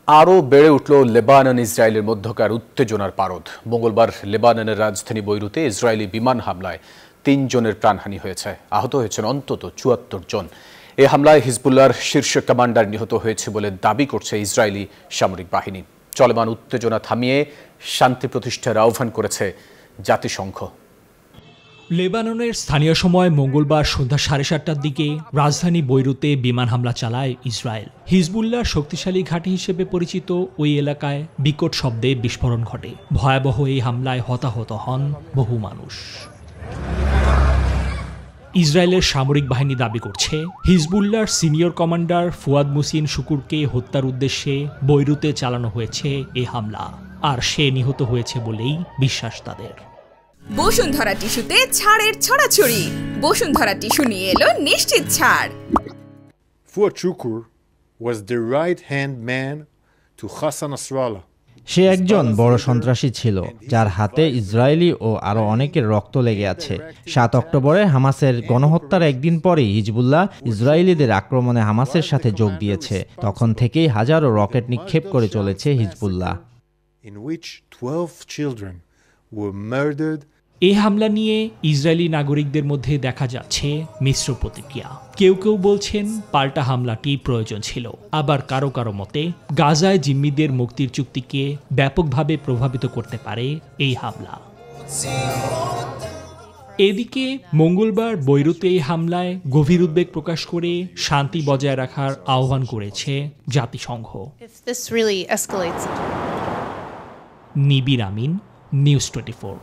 আরও বেড়ে উঠল লেবানন ইসরায়েলের মধ্যকার উত্তেজনার পারদ। মঙ্গলবার লেবাননের রাজধানী বৈরুতে ইসরায়েলি বিমান হামলায় ৩ জনের প্রাণহানি হয়েছে, আহত হয়েছেন অন্তত ৭৪ জন। এ হামলায় হিজবুল্লাহর শীর্ষ কমান্ডার নিহত হয়েছে বলে দাবি করছে ইসরায়েলি সামরিক বাহিনী। চলমান উত্তেজনা থামিয়ে শান্তি প্রতিষ্ঠার আহ্বান করেছে জাতিসংঘ। লেবাননের স্থানীয় সময় মঙ্গলবার সন্ধ্যা 7:30টার দিকে রাজধানী বৈরুতে বিমান হামলা চালায় ইসরায়েল। হিজবুল্লাহর শক্তিশালী ঘাঁটি হিসেবে পরিচিত ওই এলাকায় বিকট শব্দে বিস্ফোরণ ঘটে। ভয়াবহ এই হামলায় হতাহত হন বহু মানুষ। ইসরায়েলের সামরিক বাহিনী দাবি করছে, হিজবুল্লাহর সিনিয়র কমান্ডার ফুয়াদ মুসিন শুকুরকে হত্যার উদ্দেশ্যে বৈরুতে চালানো হয়েছে এ হামলা, আর সে নিহত হয়েছে বলেই বিশ্বাস তাদের। বসুন্ধরা টিস্যুতে ছাড়ের ছড়াছড়ি। বসুন্ধরা টিস্যু নিয়ে এলো নিশ্চিত ছাড়। Fuad Shukur was the right-hand man to Hassan Nasrallah. সে একজন বড় সন্ত্রাসী ছিল, যার হাতে ইসরায়েলি ও আরও অনেকের রক্ত লেগে আছে। ৭ অক্টোবরে হামাসের গণহত্যার একদিন পরেই হিজবুল্লাহ ইসরায়েলিদের আক্রমণে হামাসের সাথে যোগ দিয়েছে। তখন থেকেই হাজারো রকেট নিক্ষেপ করে চলেছে Hezbollah. In which 12 children were murdered. এই হামলা নিয়ে ইসরায়েলি নাগরিকদের মধ্যে দেখা যাচ্ছে মিশ্র প্রতিক্রিয়া। কেউ কেউ বলছেন পাল্টা হামলাটি প্রয়োজন ছিল, আবার কারো কারো মতে গাজায় জিম্মিদের মুক্তির চুক্তিকে ব্যাপকভাবে প্রভাবিত করতে পারে এই হামলা। এদিকে মঙ্গলবার বৈরুতে এই হামলায় গভীর উদ্বেগ প্রকাশ করে শান্তি বজায় রাখার আহ্বান করেছে জাতিসংঘ। নিবির আমিন, নিউজ 24।